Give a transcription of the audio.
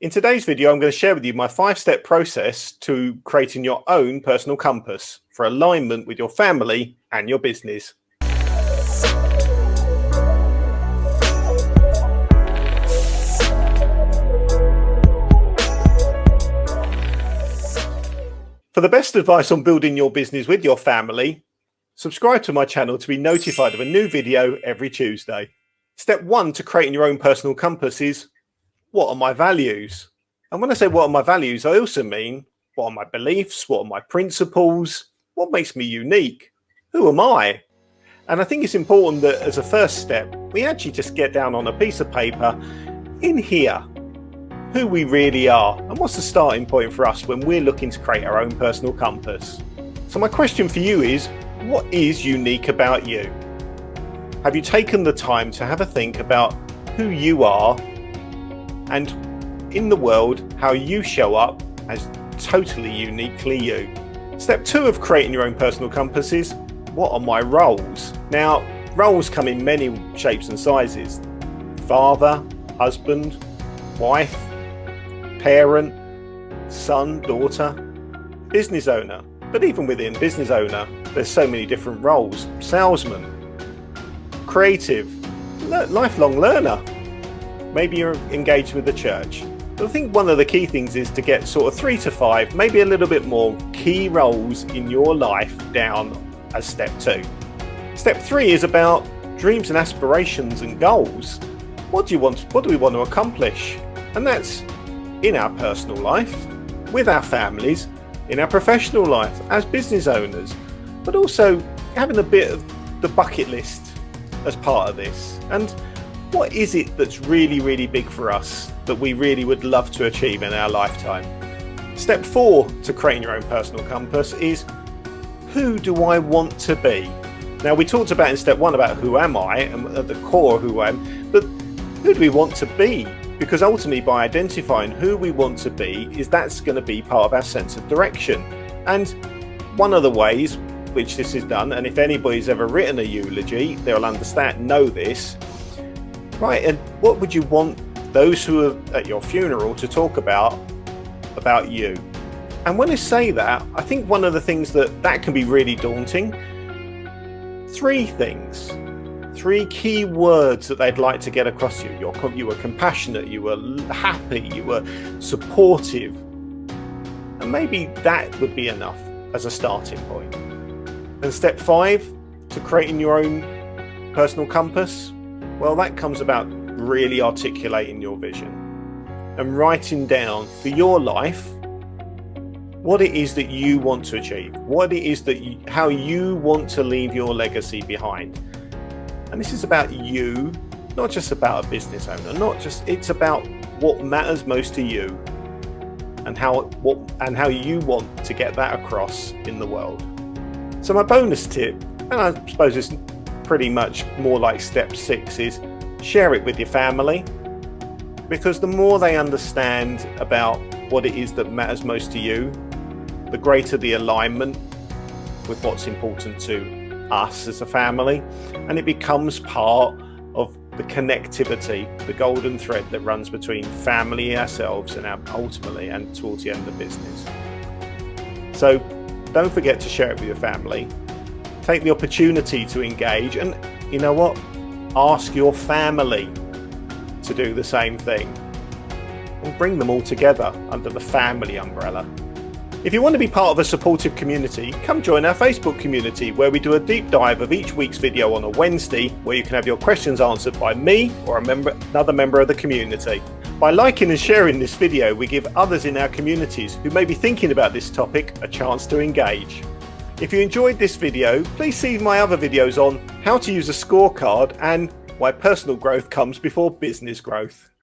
In today's video, I'm going to share with you my 5-step process to creating your own personal compass for alignment with your family and your business. For the best advice on building your business with your family, subscribe to my channel to be notified of a new video every Tuesday. Step 1 to creating your own personal compass is, what are my values? And when I say what are my values, I also mean, what are my beliefs? What are my principles? What makes me unique? Who am I? And I think it's important that as a first step, we actually just get down on a piece of paper in here who we really are and what's the starting point for us when we're looking to create our own personal compass. So my question for you is, what is unique about you? Have you taken the time to have a think about who you are and in the world, how you show up as totally uniquely you? Step 2 of creating your own personal compass is, what are my roles? Now, roles come in many shapes and sizes. Father, husband, wife, parent, son, daughter, business owner. But even within business owner, there's so many different roles. Salesman, creative, lifelong learner. Maybe you're engaged with the church. But I think one of the key things is to get sort of 3 to 5, maybe a little bit more key roles in your life down as step 2. Step 3 is about dreams and aspirations and goals. What do we want to accomplish? And that's in our personal life, with our families, in our professional life, as business owners, but also having a bit of the bucket list as part of this. And what is it that's really, really big for us that we really would love to achieve in our lifetime? Step 4 to creating your own personal compass is, who do I want to be? Now, we talked about in step 1 about who am I and at the core of who I am, but who do we want to be? Because ultimately, by identifying who we want to be, that's going to be part of our sense of direction. And one of the ways which this is done, and if anybody's ever written a eulogy, they'll know this. Right, and what would you want those who are at your funeral to talk about you? And when I say that, I think one of the things that can be really daunting. 3 things, 3 key words that they'd like to get across to you. You were compassionate, you were happy, you were supportive. And maybe that would be enough as a starting point. And step 5 to creating your own personal compass, well, that comes about really articulating your vision and writing down for your life what it is that you want to achieve, what it is how you want to leave your legacy behind. And this is about you, not just about a business owner, it's about what matters most to you and how you want to get that across in the world. So my bonus tip, and I suppose it's pretty much more like step 6, is share it with your family, because the more they understand about what it is that matters most to you, the greater the alignment with what's important to us as a family, and it becomes part of the connectivity, the golden thread that runs between family, ourselves, and ultimately and towards the end of business. So don't forget to share it with your family. Take the opportunity to engage, and you know what? Ask your family to do the same thing. And bring them all together under the family umbrella. If you want to be part of a supportive community, come join our Facebook community, where we do a deep dive of each week's video on a Wednesday, where you can have your questions answered by me or another member of the community. By liking and sharing this video, we give others in our communities who may be thinking about this topic a chance to engage. If you enjoyed this video, please see my other videos on how to use a scorecard and why personal growth comes before business growth.